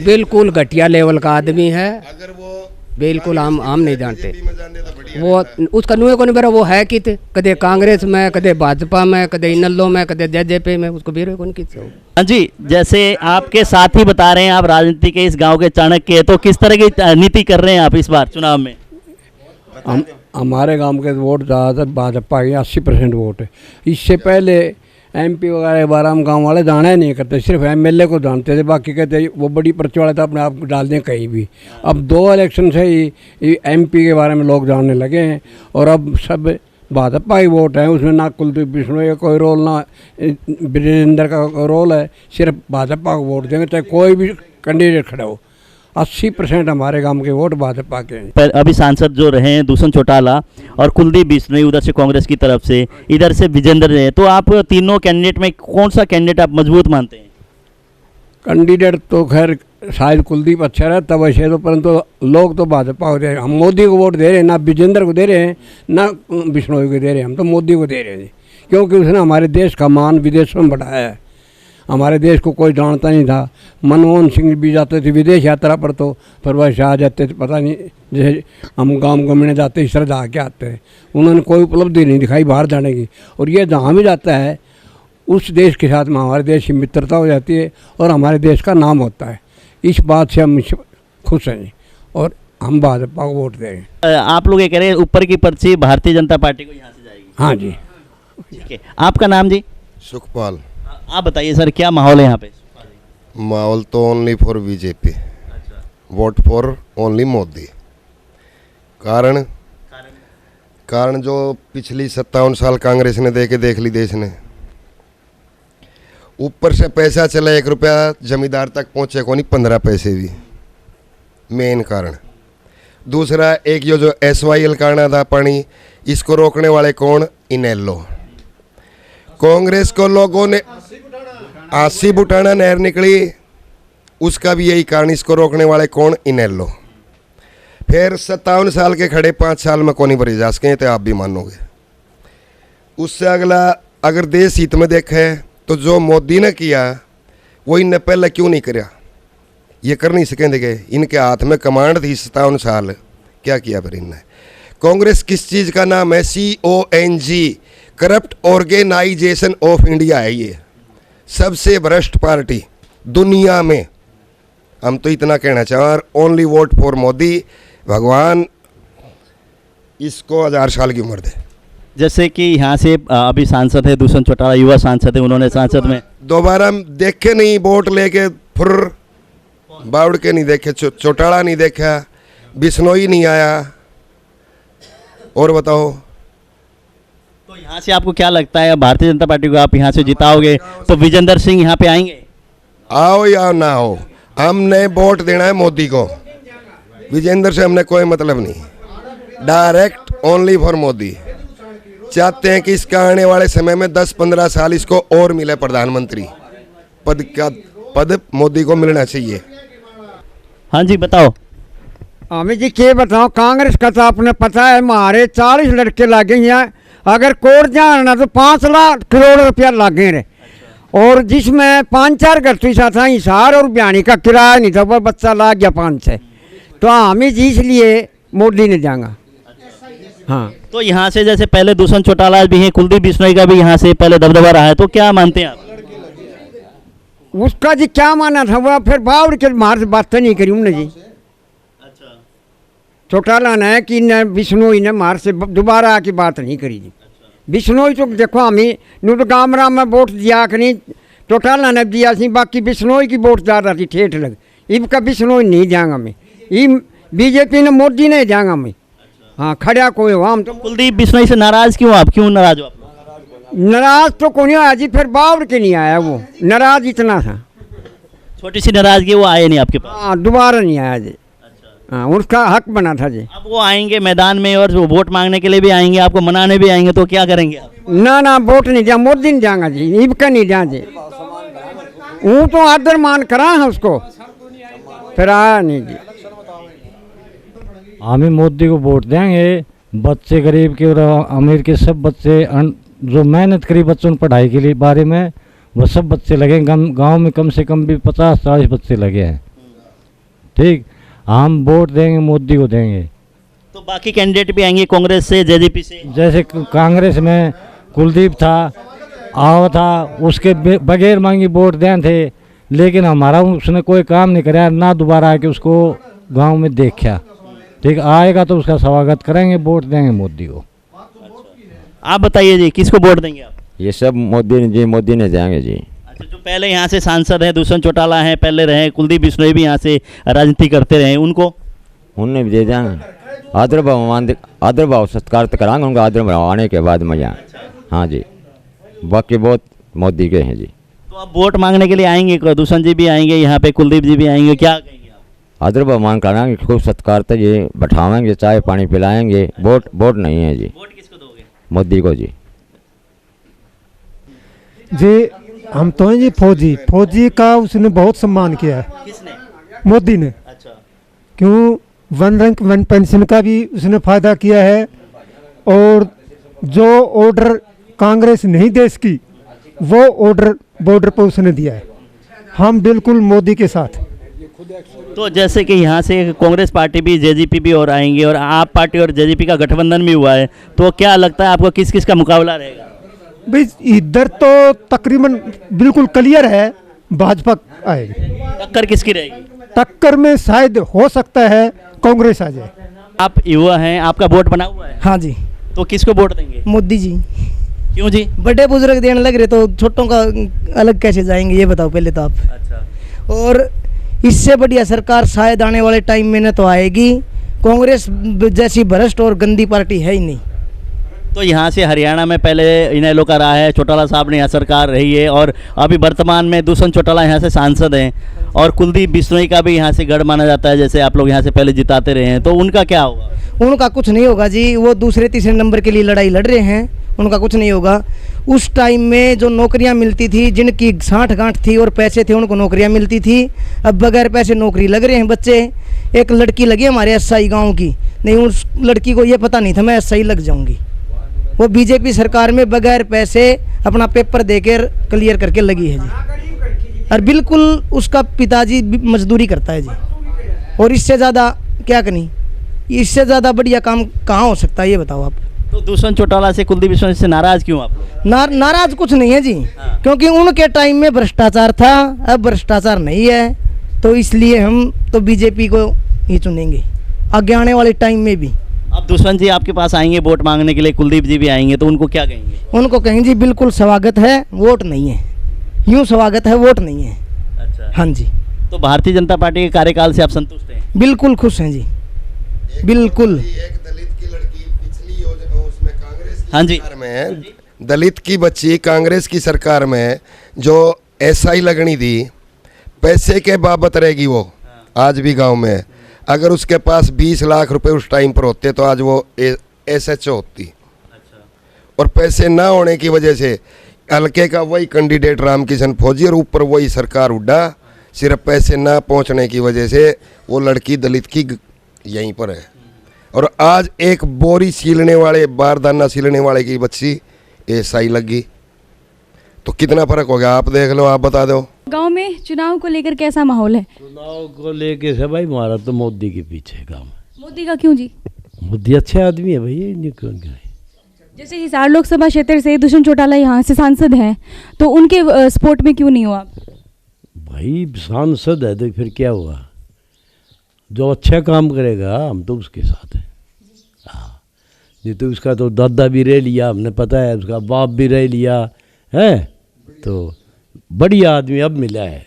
बिल्कुल घटिया लेवल का आदमी है, बिल्कुल हम नहीं जानते वो उसका नुए को नहीं बेरा, वो है कि कदे कांग्रेस में, कदे भाजपा में, कदे इनेलो में, कदे जेजेपी में, उसको बेरे कौन किस। हाँ जी, जैसे आपके साथी बता रहे हैं आप राजनीति के इस गांव के चाणक्य, तो किस तरह की नीति कर रहे हैं आप इस बार चुनाव में? हमारे गांव के वोट ज़्यादातर भाजपा के 80% वोट है। इससे पहले एमपी वगैरह बारह गांव वाले जाना ही नहीं करते, सिर्फ एमएलए को जानते थे, बाकी कहते वो बड़ी पर्ची वाले तो अपने आप डाल दें कहीं भी। अब 2 इलेक्शन से ही एमपी के बारे में लोग जानने लगे हैं और अब सब भाजपा ही वोट है, उसमें ना कुलदीप बिश्नोई का कोई रोल ना वीरेंद्र का रोल है, सिर्फ भाजपा को वोट देंगे चाहे कोई भी कैंडिडेट खड़ा हो। 80% हमारे गांव के वोट भाजपा के हैं। अभी सांसद जो रहे हैं दुष्यंत चौटाला और कुलदीप बिश्नोई उधर से कांग्रेस की तरफ से, इधर से विजेंद्र रहे, तो आप तीनों कैंडिडेट में कौन सा कैंडिडेट आप मजबूत मानते हैं? कैंडिडेट तो खैर शायद कुलदीप अच्छा रहता वैसे तो, परंतु लोग तो भाजपा को दे रहे हैं। हम मोदी को वोट दे रहे हैं, ना विजेंद्र को दे रहे हैं ना बिश्नोई को दे रहे हैं, हम तो मोदी को दे रहे हैं क्योंकि उसने हमारे देश का मान विदेशों में बढ़ाया है। हमारे देश को कोई जानता नहीं था। मनमोहन सिंह भी जाते थे विदेश यात्रा पर, तो पर वैसे आ जाते थे, पता नहीं जैसे हम गाँव घूमने जाते इस तरह जा के आते हैं। उन्होंने कोई उपलब्धि नहीं दिखाई बाहर जाने की। और ये जहाँ भी जाता है उस देश के साथ में हमारे देश की मित्रता हो जाती है और हमारे देश का नाम होता है। इस बात से हम खुश हैं और हम भाजपा को वोट देंगे। आप लोग ये कह रहे हैं ऊपर की पर्ची भारतीय जनता पार्टी को यहाँ से जाएगी? हाँ जी। ठीक है, आपका नाम जी? सुखपाल। आप बताइए सर, क्या माहौल है यहाँ पे? माहौल तो only for BJP, vote for only Modi. कारण जो पिछली 57 साल कांग्रेस ने देख ली देश ने। ऊपर से पैसा चला 1 रुपया जमींदार तक पहुँचे को नहीं, 15 पैसे भी मेन कारण। दूसरा एक ये जो SYL कारणा था पानी, इसको रोकने वाले कौन? इनेलो। कांग्रेस को लोगों ने 80 बुटाना नहर निकली, उसका भी यही कारण। इसको रोकने वाले कौन? इनेलो। फिर 57 साल के खड़े 5 साल में कौन भरी जा सके, तो आप भी मानोगे। उससे अगला अगर देश हित में देखे तो जो मोदी ने किया वो इनने पहले क्यों नहीं कराया? ये कर नहीं सकें। देखे इनके हाथ में कमांड थी 57 साल, क्या किया फिर इनने? कांग्रेस किस चीज़ का नाम है? CONG, corrupt organisation of India है। ये सबसे भ्रष्ट पार्टी दुनिया में। हम तो इतना कहना चाहें, ओनली वोट फॉर मोदी। भगवान इसको 1000 साल की उम्र दे। जैसे कि यहाँ से अभी सांसद है दूषण चौटाला, युवा सांसद है, उन्होंने सांसद में दोबारा देखे नहीं, वोट लेके फुर बावड़ के नहीं देखे, चौटाला नहीं देखा, बिश्नोई नहीं आया। और बताओ, तो यहाँ से आपको क्या लगता है, भारतीय जनता पार्टी को आप यहाँ से जिताओगे तो विजेंद्र सिंह यहाँ पे आएंगे? आओ या ना हो, हमने वोट देना है मोदी को। विजेंद्र से हमने कोई मतलब नहीं, डायरेक्ट ओनली फॉर मोदी। चाहते हैं कि इसका आने वाले समय में 10-15 साल इसको और मिले प्रधानमंत्री पद का पद मोदी को मिलना चाहिए। हाँ जी बताओ। हमें जी क्या बताओ, कांग्रेस का तो आपने पता है, हमारे 40 लड़के लगे हैं। अगर कोर्ट जाना तो 5 लाख करोड़ रुपया लगे रहे। और जिसमें 5-4 घर तो ऐसा था हिसार और बयानी का किराया नहीं था, पर बच्चा लाग गया 5-6। तो हमें जी इसलिए मोदी ने जाएगा। हाँ, तो यहाँ से जैसे पहले दूषण चौटाला भी हैं, कुलदीप बिश्नोई का भी यहाँ से पहले दबदबा रहा है, तो क्या मानते हैं आप? उसका जी क्या माना था, वह फिर बावड़ के मार से बात तो नहीं करी उन्होंने जी। अच्छा। चौटाला ने कि न बिश्नोई ने मार से दोबारा आके बात नहीं करी जी। बिश्नोई तो देखो हमें नू तो गामरा में वोट दिया कि नहीं, चौटाला ने दिया सी, बाकी बिश्नोई की वोट ज़्यादा थी ठेठ लग। इनका बिश्नोई नहीं जाएगा मैं, ये बीजेपी ने मोदी ने जाएगा मैं। हाँ, खड़ा कोई हो हम तो। कुलदीप बिश्नोई से नाराज क्यों आप? क्यों नाराज हो आप? नाराज तो कोई नहीं आया जी, फिर बावड़ के नहीं आया वो, नाराज इतना था। छोटी सी नाराजगी, वो आए नहीं आपके पास? हाँ, दोबारा नहीं आया जी। हाँ, उसका हक बना था जी। अब वो आएंगे मैदान में और वोट मांगने के लिए भी आएंगे, आपको मनाने भी आएंगे, तो क्या करेंगे आप? ना वोट नहीं दिया, मोदी नहीं जाएगा जी, इबका नहीं जा जी। वो तो आदर मान करा है उसको, फिर आया नहीं जी। हम मोदी को वोट देंगे। बच्चे गरीब के और अमीर के सब बच्चे जो मेहनत करी बच्चों की पढ़ाई के लिए बारे में, वो सब बच्चे लगे। गांव में कम से कम भी 50-40 बच्चे लगे हैं। ठीक, हम वोट देंगे, मोदी को देंगे। तो बाकी कैंडिडेट भी आएंगे कांग्रेस से, जेजेपी से? जैसे कांग्रेस में कुलदीप था, आओ था, उसके बगैर मांगी वोट दें थे, लेकिन हमारा उसने कोई काम नहीं कराया, ना दोबारा आके उसको गांव में देखा। ठीक, आएगा तो उसका स्वागत करेंगे, वोट देंगे मोदी को। आप बताइए जी, किसको वोट देंगे आप? ये सब मोदी ने जाएंगे जी। अच्छा, जो पहले यहाँ से सांसद हैं, दूषण चौटाला हैं, पहले रहे, कुलदीप बिश्नोई भी यहाँ से राजनीति करते रहे, उनको उन्हें भी दे देंगे। आदर भाव सत्कार तो कराएंगे उनका, आदर भाव आने के बाद मजा। हाँ जी, बाकी बहुत मोदी के हैं जी। तो आप वोट मांगने के लिए आएंगे, दूषण जी भी आएंगे यहाँ पे, कुलदीप जी भी आएंगे, क्या कहेंगे आप? आदर मान कराएंगे, खूब सत्कार तो ये बैठाएंगे, चाय पानी पिलाएंगे। वोट नहीं है जी। वोट किसको दोगे? मोदी को जी। जी हम तो हैं जी फौजी का उसने बहुत सम्मान किया है। किसने? मोदी ने। अच्छा। क्यों? 1 रैंक 1 पेंशन का भी उसने फ़ायदा किया है। और जो ऑर्डर कांग्रेस नहीं देश की, वो ऑर्डर बॉर्डर पर उसने दिया है। हम बिल्कुल मोदी के साथ। तो जैसे कि यहाँ से कांग्रेस पार्टी भी, जेजेपी भी और आएंगे, और आप पार्टी और जेजेपी का गठबंधन भी हुआ है, तो क्या लगता है आपको किस किस का मुकाबला रहेगा? भाई इधर तो तकरीबन बिल्कुल क्लियर है, भाजपा आएगी। टक्कर किसकी रहेगी? टक्कर में शायद हो सकता है कांग्रेस आ जाए। आप युवा हैं, आपका वोट बना हुआ है? हाँ जी। तो किसको वोट देंगे? मोदी जी। क्यों जी? बड़े बुजुर्ग देने लग रहे तो छोटों का अलग कैसे जाएंगे, ये बताओ पहले तो आप। अच्छा। और इससे बढ़िया सरकार शायद आने वाले टाइम में न तो आएगी। कांग्रेस जैसी भ्रष्ट और गंदी पार्टी है ही नहीं। तो यहाँ से हरियाणा में पहले इनेलो का रहा है, चौटाला साहब ने यहाँ सरकार रही है, और अभी वर्तमान में दूषण चौटाला यहाँ से सांसद हैं, और कुलदीप बिश्नोई का भी यहाँ से गढ़ माना जाता है, जैसे आप लोग यहाँ से पहले जिताते रहे हैं, तो उनका क्या होगा? उनका कुछ नहीं होगा जी, वो दूसरे तीसरे नंबर के लिए लड़ाई लड़ रहे हैं, उनका कुछ नहीं होगा। उस टाइम में जो नौकरियां मिलती थी, जिनकी साठ गांठ थी और पैसे थे, उनको नौकरियां मिलती थी। अब बगैर पैसे नौकरी लग रहे हैं बच्चे। एक लड़की लगी हमारे एसआई गांव की, नहीं उस लड़की को ये पता नहीं था मैं एसआई लग जाऊंगी। वो बीजेपी सरकार में बगैर पैसे अपना पेपर देकर क्लियर करके लगी है जी, और बिल्कुल उसका पिताजी मजदूरी करता है जी। और इससे ज़्यादा क्या करनी, इससे ज़्यादा बढ़िया काम कहाँ हो सकता है, ये बताओ आप। तो दूषण चौटाला से, कुलदीप बिश्नोई से नाराज क्यों आप लोग? नाराज कुछ नहीं है जी, क्योंकि उनके टाइम में भ्रष्टाचार था, अब भ्रष्टाचार नहीं है, तो इसलिए हम तो बीजेपी को ही चुनेंगे आगे आने वाले टाइम में भी। अब दुष्यंत जी आपके पास आएंगे वोट मांगने के लिए, कुलदीप जी भी आएंगे, तो उनको क्या कहेंगे? उनको कहेंगे जी बिल्कुल स्वागत है, वोट नहीं है, यूँ स्वागत है, वोट नहीं है। अच्छा। हाँ जी। तो भारतीय जनता पार्टी के कार्यकाल से आप संतुष्ट हैं? बिल्कुल खुश हैं जी, बिल्कुल। हाँ जी। में दलित की बच्ची कांग्रेस की सरकार में जो एसआई लगनी थी, पैसे के बाबत रहेगी वो आज भी गांव में। अगर उसके पास 20 लाख रुपए उस टाइम पर होते तो आज वो एसएचओ होती। और पैसे ना होने की वजह से हल्के का वही कैंडिडेट रामकिशन फौजी, और ऊपर वही सरकार उड्डा। सिर्फ पैसे ना पहुंचने की वजह से वो लड़की दलित की यहीं पर है। और आज एक बोरी सीलने वाले, बारदाना सीलने वाले की बच्ची एसआई लगी, तो कितना फर्क हो गया आप देख लो, आप बता दो। गांव में चुनाव को लेकर कैसा माहौल है? चुनाव को लेके से भाई हमारा तो मोदी के पीछे गाँव। मोदी का क्यों जी? मोदी अच्छे आदमी है भाई, ये क्यों क्या है? जैसे हिसार लोकसभा क्षेत्र से दुष्यंत चौटाला यहाँ से सांसद हैं, तो उनके सपोर्ट में क्यों नहीं हुआ? भाई सांसद है तो फिर क्या हुआ, जो अच्छा काम करेगा हम तो उसके साथ हैं। हाँ, नहीं तो उसका तो दादा भी रह लिया, हमने पता है, उसका बाप भी रह लिया है, तो बढ़िया आदमी अब मिला है,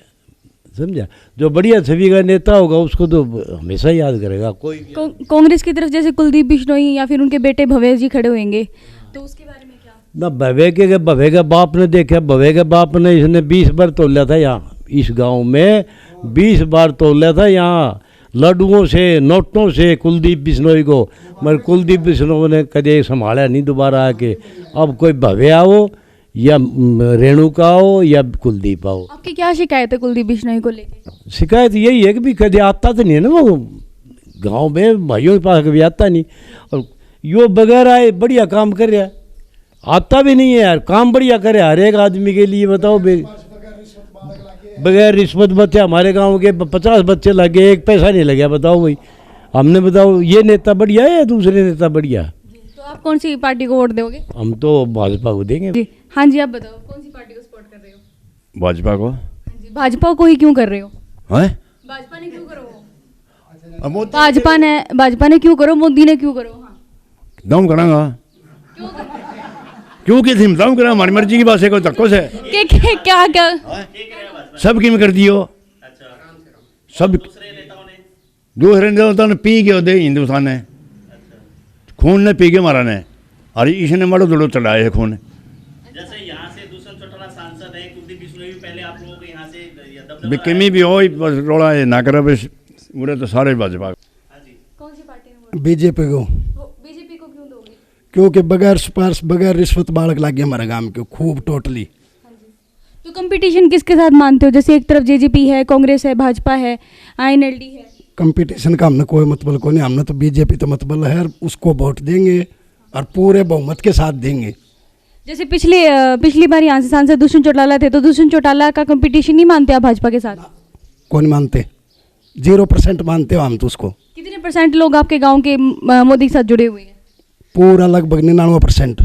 समझा। जो बढ़िया छवि का नेता होगा उसको तो हमेशा याद करेगा कोई। कांग्रेस की तरफ जैसे कुलदीप बिश्नोई या फिर उनके बेटे भव्य जी खड़े होंगे, तो उसके बारे में क्या? ना भवे के बाप ने देखा, भवे के बाप ने इसने 20 बार तोला था यहाँ, इस गांव में 20 बार तोला था यहाँ, लड्डुओं से, नोटों से कुलदीप बिश्नोई को, मगर कुलदीप बिश्नोई ने कदे संभाला नहीं दोबारा आके। अब कोई भव्य आओ या रेणुका हो या कुलदीप आओ। आपकी क्या शिकायत है कुलदीप बिश्नोई को लेकर? शिकायत यही है कि भी कदे आता तो नहीं है ना, वो गांव में भाइयों के पास कभी आता नहीं, और यो बगैर आए बढ़िया काम कर रहा है, आता भी नहीं है यार, काम बढ़िया करे हर एक आदमी के लिए। बताओ बगैर रिश्वत बच्चे हमारे गांव के 50 बच्चे लगे, एक पैसा नहीं लगा। बताओ भाई, हमने बताओ ये नेता बढ़िया है या दूसरे नेता बढ़िया? तो आप कौन सी पार्टी को वोट दोगे? हम तो भाजपा को देंगे जी। हाँ जी, आप बताओ कौन सी पार्टी को सपोर्ट कर रहे हो? भाजपा को। हाँ जी, भाजपा को ही क्यों कर रहे हो? भाजपा ने क्यों करो? भाजपा ने क्यों करो, मोदी ने क्यों करो? दम करांगा क्योंकि थी दम करा, हमारी मर्जी की बात है, कोई धक्को से क्या सब की कर दियो। सब दूसरे नेता ने पी के दे, हिंदुस्तान ने खून ने पी के मारा ने, और इसने मारो दड़ो चढ़ाए है खून। जैसे यहाँ से दुष्यंत चौटाला सांसद है, कुलदीप बिश्नोई भी पहले आप लोगों के यहाँ से कमी भी हो, बस रोड़ा है ना करे, बस पूरे तो सारे भाजपा। कौन सी पार्टी? बीजेपी को। बीजेपी को क्यों दोगे? क्योंकि बगैर सिफारिश, बगैर रिश्वत बालक लग गया हमारे गांव के खूब टोटली। तो कंपटीशन किसके साथ मानते हो? जैसे एक तरफ जेजेपी है, कांग्रेस है, भाजपा है, आईएनएलडी है। कंपटीशन का हमने कोई मतलब को नहीं, हमने तो बीजेपी तो मतलब है, उसको वोट देंगे और पूरे बहुमत के साथ देंगे। जैसे पिछली बार यहाँ से सांसद दुष्यंत चौटाला थे, तो दुष्यंत चौटाला का कंपटीशन नहीं मानते आप भाजपा के साथ? कौन मानते? 0% मानते हो हम तो उसको। कितने % लोग आपके गांव के मोदी के साथ जुड़े हुए हैं? पूरा लगभग 99%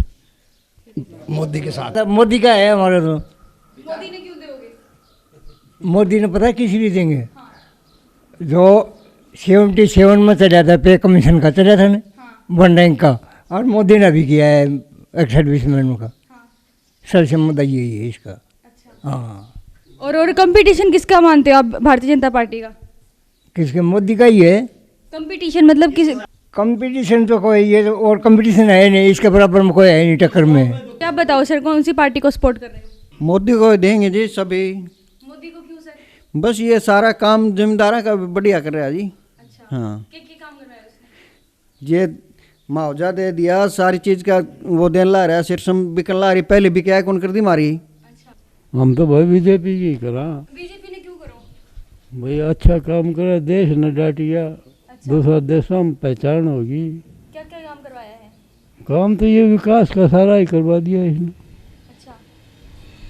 मोदी के साथ। मोदी का है हमारे तो। मोदी ने क्यों दोगे? मोदी ने पता है किस लिए देंगे? जो 77 में चला था पे कमीशन का चला था ना, वन रैंक का, और मोदी ने भी किया है 61-20 महीनों का। सबसे मुद्दा यही है इसका। हाँ। और कंपटीशन किसका मानते हो आप भारतीय जनता पार्टी का? किसके? मोदी का ही है। कंपटीशन मतलब किस? कंपटीशन तो कोई ये और कंपटीशन है नहीं, इसके बराबर में कोई है नहीं टक्कर में। क्या बताओ सर, कौन सी पार्टी को सपोर्ट कर रहे हो? मोदी को देंगे जी सभी। मोदी को क्यों सर? बस ये सारा काम जमींदारा का बढ़िया कर रहा है जी। अच्छा। हाँ, क्या काम कर रहा है उसने? ये मुआवजा दे दिया, सारी चीज का वो देने ला रहा है, सिरसम बिकन ला रही, पहले भी क्या कौन कर दी मारी। हम तो भाई बीजेपी की करा। बीजेपी ने क्यों करो? भाई अच्छा काम करे, देश न डाटिया। अच्छा। दूसरा देशों में पहचान होगी। क्या क्या काम करवाया है? काम तो ये विकास का सारा ही करवा दिया इसने। अच्छा,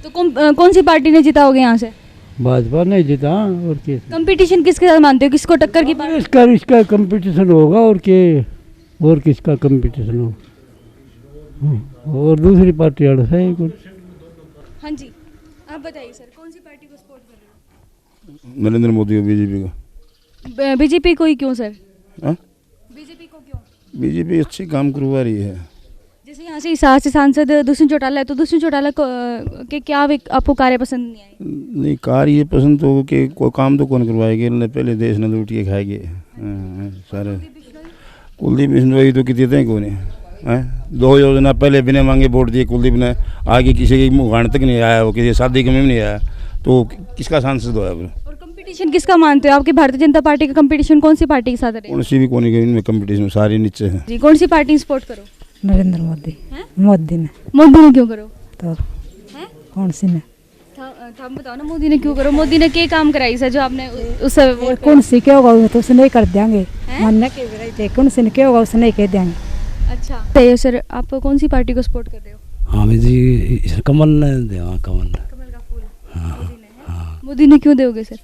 तो कौन सी पार्टी ने जीता होगा यहाँ से? भाजपा नहीं जीता। और क्या कंपटीशन किसके साथ मानते हो? किसको टक्कर की पार्टी? इसका कंपटीशन होगा और क्या, और किसका कंपटीशन हो, और दूसरी पार्टी अड़ है कुछ। हाँ जी, आप बताइए सर, कौन सी पार्टी को सपोर्ट कर रहे हो? नरेंद्र मोदी को, बीजेपी को। बीजेपी को ही क्यों सर? बीजेपी को क्यों? बीजेपी अच्छी काम करवा रही है। जैसे यहाँ से हिसार से सांसद दुष्यंत चौटाला है, तो दुष्यंत चौटाला के क्या आपको कार्य पसंद नहीं आए? नहीं, कार्य ये पसंद तो कि कोई काम तो कौन करवाएगी, पहले देश ने लूट के खाएगी सारे। कुलदीप बिश्नोई तो कितने थे कौन है? 2 योजना पहले बिना मांगे वोट दिए कुलदीप ने, आगे किसी की मुँह तक नहीं आया, वो किसी शादी के में नहीं आया, तो किसका सांसद हुआ? और कंपटीशन किसका मानते हो? आपकी भारतीय जनता पार्टी का कंपटीशन कौन सी पार्टी के साथ है? कौन सी भी कौन इनमें कंपटीशन सारे नीचे है जी। कौन सी पार्टी सपोर्ट करो? नरेंद्र मोदी। मोदी ने। मोदी ने क्यों करो? तो कौन सी ने? हम बताओ ना, मोदी ने क्यों करो? मोदी ने क्या काम कराई सर जो आपने उस कौन सी क्या होगा तो उसे नहीं कर देंगे, मानने के कौन सी क्या होगा उसे नहीं कह देंगे। अच्छा, तो सर आप कौन सी पार्टी को सपोर्ट कर रहे हो? हाँ जी, कमल ने दे। हाँ, कमल का फूल। हाँ। मोदी ने क्यों दोगे सर?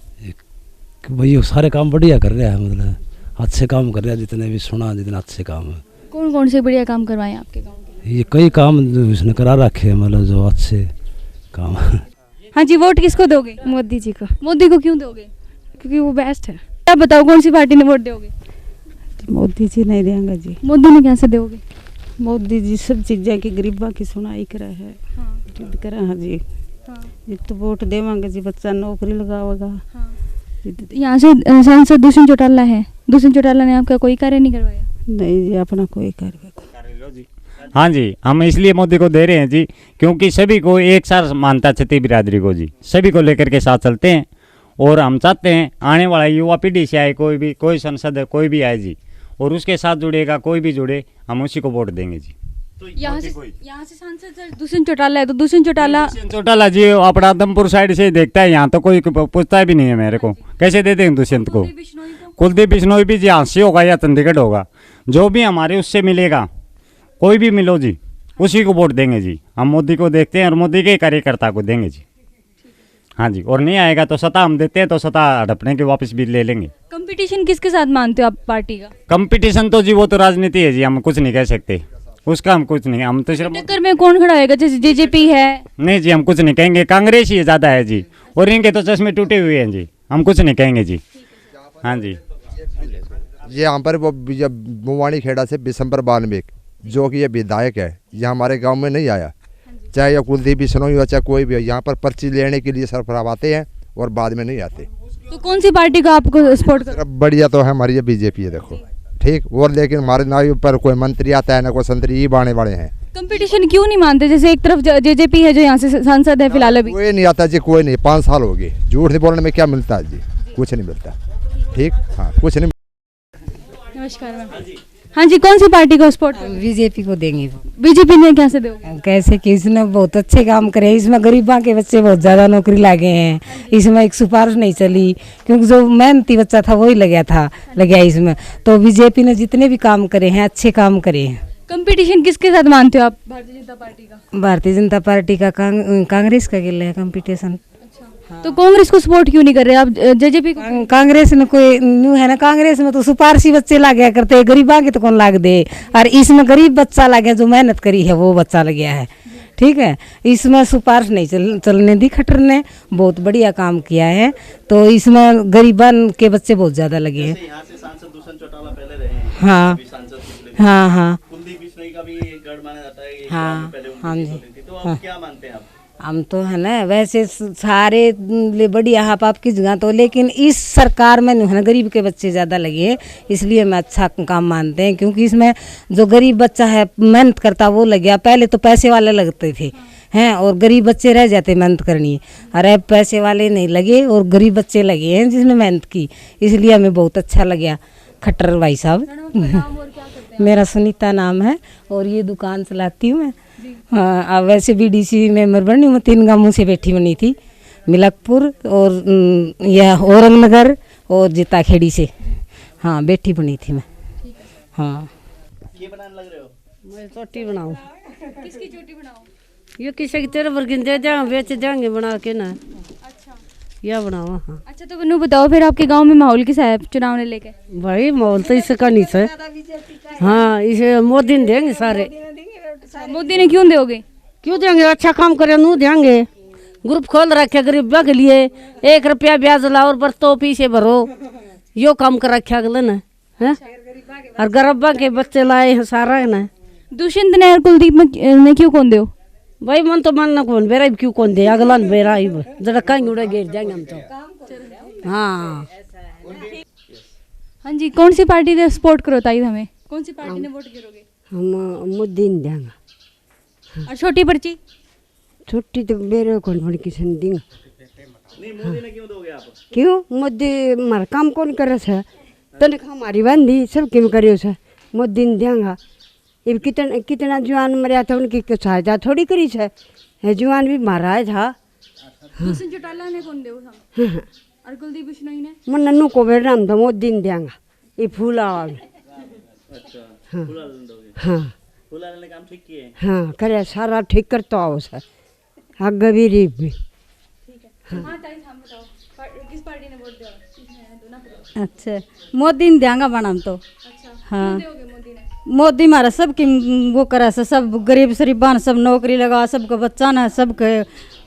भाई वो सारे काम बढ़िया कर रहा है, मतलब अच्छे काम कर रहा है, जितने भी सुना जितने अच्छे काम है। कौन कौन से बढ़िया काम करवाए आपके गाँव के? ये कई काम उसने करा रखे हैं, मतलब जो अच्छे काम। हाँ जी, वोट किसको दोगे? मोदी जी को। मोदी को क्यों दोगे? क्योंकि वो बेस्ट है। आप बताओ कौन सी पार्टी ने वोट दोगे? मोदी जी नहीं देंगे जी। मोदी ने कैसे दोगे? मोदी जी सब चीज़ें की गरीबा की सुनाई करे है। हाँ। करे हाँ जी। हाँ। जी तो वोट देवांगे जी, बच्चा नौकरी लगावेगा। हाँ। यहाँ से सांसद दुष्यंत चौटाला है, दुष्यंत चौटाला ने आपका कोई कार्य नहीं करवाया? नहीं जी, अपना कोई कार्य। हाँ जी, हम इसलिए मोदी को दे रहे हैं जी, क्योंकि सभी को एक साथ मानता क्षत्रिय बिरादरी को जी, सभी को लेकर के साथ चलते हैं। और हम चाहते हैं आने वाला युवा पीढ़ी से आए, कोई संसद है, कोई भी आए जी, और उसके साथ जुड़ेगा, कोई भी जुड़े, हम उसी को वोट देंगे जी। तो यहाँ से सांसद दुष्यंत चौटाला है, तो दुष्यंत चौटाला जी अपना आदमपुर साइड से देखता है, यहाँ तो कोई पूछता भी नहीं है मेरे को, कैसे दे देंगे दुष्यंत को? कुलदीप बिश्नोई भी जी यहाँ से होगा या चंडीगढ़ होगा, जो भी हमारे उससे मिलेगा, कोई भी मिलो जी, उसी को वोट देंगे जी। हम मोदी को देखते हैं और मोदी के कार्यकर्ता को देंगे जी। हाँ जी, और नहीं आएगा तो सत्ता हम देते हैं, तो सत्ता हड़पने के वापस भी ले लेंगे। कंपटीशन किसके साथ मानते हो आप पार्टी का? कंपटीशन तो जी वो तो राजनीति है जी, हम कुछ नहीं कह सकते उसका, हम कुछ नहीं, हम तो सिर्फ टक्कर में कौन खड़ा होगा? जैसे जेजेपी है। नहीं जी, हम कुछ नहीं कहेंगे, कांग्रेस ही ज़्यादा है जी, और इनके तो चश्मे टूटे हुए हैं जी, हम कुछ नहीं कहेंगे जी। हाँ जी, ये यहाँ पर वो मुवानी खेड़ा से बिशंबर बाल्मीक जो कि ये विधायक है, ये हमारे गांव में नहीं आया, चाहे ये कुलदीप बिश्नोई हो चाहे कोई भी हो, यहाँ पर पर्ची लेने के लिए सरफराज आते हैं और बाद में नहीं आते। तो कौन सी पार्टी को आपको सपोर्ट कर? बढ़िया तो है हमारी ये बीजेपी है, देखो ठीक। और लेकिन हमारे ना पर कोई मंत्री आता है ना कोई संतरी, ये बाने वाले हैं। कंपटीशन क्यों नहीं मानते? जैसे एक तरफ जेजेपी है जो यहाँ से सांसद है फिलहाल अभी। कोई नहीं आता जी, कोई नहीं, 5 साल हो गए, झूठ नहीं बोलने में क्या मिलता है जी? कुछ नहीं मिलता, ठीक। हाँ, कुछ नहीं। नमस्कार मैम। हाँ जी, कौन सी पार्टी को सपोर्ट? बीजेपी को देंगे। बीजेपी ने कैसे दोगे? कैसे कि इसने बहुत अच्छे काम करे, इसमें गरीबा के बच्चे बहुत ज़्यादा नौकरी लागे हैं, इसमें एक सिफारिश नहीं चली, क्योंकि जो मेहनती बच्चा था वही लग गया इसमें। तो बीजेपी ने जितने भी काम करे हैं अच्छे काम करे हैं। कंपटीशन किसके साथ मानते हो आप भारतीय जनता पार्टी का? भारतीय जनता पार्टी का कांग्रेस का गिल है कंपटीशन। तो कांग्रेस को सपोर्ट क्यों नहीं कर रहे आप? जेजेपी कांग्रेस में कोई न्यू है ना, कांग्रेस में तो सुपारसी बच्चे ला गया करते, गरीबा के तो कौन लाग दे, और इसमें गरीब बच्चा ला गया, जो मेहनत करी है वो बच्चा लग गया है। ठीक है, इसमें सिफारिश नहीं चलने दी। खट्टर ने बहुत बढ़िया काम किया है, तो इसमें गरीबन के बच्चे बहुत ज्यादा लगे हैं। हाँ हाँ हाँ हाँ हाँ जी। क्या मानते हैं आप? हम तो है ना वैसे सारे ले बढ़िया आप आपकी जगह तो, लेकिन इस सरकार में है ना गरीब के बच्चे ज़्यादा लगे, इसलिए मैं अच्छा काम मानते हैं। क्योंकि इसमें जो गरीब बच्चा है मेहनत करता वो लग गया, पहले तो पैसे वाले लगते थे हैं और गरीब बच्चे रह जाते मेहनत करनी, अरे पैसे वाले नहीं लगे और गरीब बच्चे लगे हैं जिसने मेहनत की, इसलिए हमें बहुत अच्छा लगा खट्टर भाई साहब। मेरा सुनीता नाम है और ये दुकान चलाती हूँ मैं। हाँ, अब वैसे बीडीसी मेंबर बनी हूँ, 3 गांवों से बैठी बनी थी, मिलकपुर और यह औरंगनगर और जिताखेड़ी से। हाँ, बैठी बनी थी मैं। हाँ, ये बनाने लग रहे हो? मैं चोटी बनाऊँ। किसकी चोटी बनाओ? ये किसी की तेरे वर्गिन दे देंगे, बेच देंगे बना के ना। अच्छा, यह बनाओ। हाँ, अच्छा तो नू बताओ फिर आपके गांव में माहौल कैसा है चुनाव ने लेके? भाई माहौल तो इसका नहीं है। हाँ, इसे मोदी ने देंगे सारे। मोदी ने क्यों दोगे? क्यों देंगे? अच्छा काम करे नू देंगे। ग्रुप खोल रखे गरीबों के लिए, 1 रुपया ब्याज लाओ और बरतो पीछे भरो, यो काम कर रखा अगले ने है। और गरीबा के बच्चे लाए हैं सारा है ना। दुष्यंत ने और कुलदीप ने क्यों कौन दो? भाई मन तो मन कौन बेरा क्यों कौन दे, अगला बेरा जरा कहीं उड़े गिर जाएंगे हम तो। हाँ हाँ जी, कौन सी पार्टी ने सपोर्ट करो ताई हमें? कौन सी पार्टी ने वोट करोगे? हम मोदी ने देंगे। और छोटी पर्ची? छोटी तो मेरे कौन बड़ी किसी ने देंगे। नहीं, मोदी ने क्यों दोगे आप? क्यों? मोदी हमारा काम कौन करे है, तनख्वाह हमारी बंदी सब क्यों करे है, मोदी ने देंगे। ये कितना जवान मरिया था, उनकी सहायता थोड़ी करी है, जवान भी मारा है था। दुष्यंत चौटाला ने कौन दे और कुलदीप बिश्नोई ने? मन नन्नू को बेटा हम तो मोदी ने देंगे। ये फूला अच्छा, हाँ फूला डालने दोगे? हाँ, फूला डालने काम ठीक किए? हाँ करे सारा ठीक करता हो सर, आगे भी रीब भी। हाँ ताई हम बताओ किस पार्टी ने वोट दिया? अच्छा, मोदी ने देंगे बना हम तो। अच्छा, हाँ, मोदी ने? मोदी हमारा सबकी वो करा से, सब गरीब शरीबान सब नौकरी लगा, सबको बच्चा ना सबके,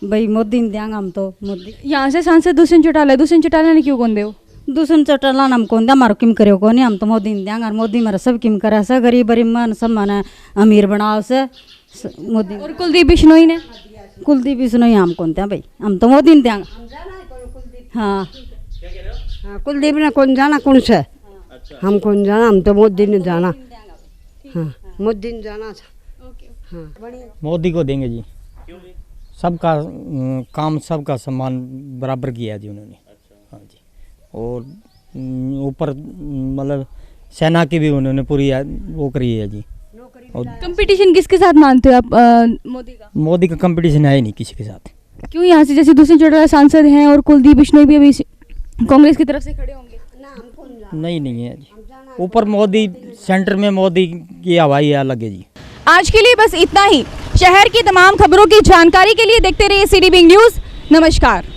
भाई मोदी ने देंगे हम तो। मोदी यहाँ से सांसद दुष्यंत चौटाला ने क्यों कौन दे? दुष्यंत चौटाला हम कौन दे, हमारा किम करे को नहीं, हम तो मोदी ने देंगे। मोदी हमारा सब किम करा से, गरीब गरीब मन सब माने अमीर बनाओ से मोदी। और कुलदीप बिश्नोई ने? कुलदीप बिश्नोई हम कौन थे भाई, हम तो मोदी ने देंगे। हाँ हाँ, कुलदीप ने कौन जाना कौन से, हम कौन जाना, हम तो मोदी ने जाना। हाँ, मोदी ने जाना था। हाँ, मोदी को देंगे जी, सबका काम सबका सम्मान बराबर किया जी उन्होंने। हाँ जी, और ऊपर मतलब सेना की भी उन्होंने पूरी वो करी है जी। और कंपटीशन किसके साथ मानते हो आप? मोदी का? मोदी का कंपटीशन है ही नहीं किसी के साथ। क्यों? यहाँ से जैसे दुष्यंत चौटाला सांसद हैं और कुलदीप बिश्नोई भी अभी कांग्रेस की तरफ से खड़े होंगे। नहीं है जी, ऊपर मोदी, सेंटर में मोदी की हवाई अलग है जी। आज के लिए बस इतना ही। शहर की तमाम खबरों की जानकारी के लिए देखते रहिए सिटी बिग न्यूज़। नमस्कार।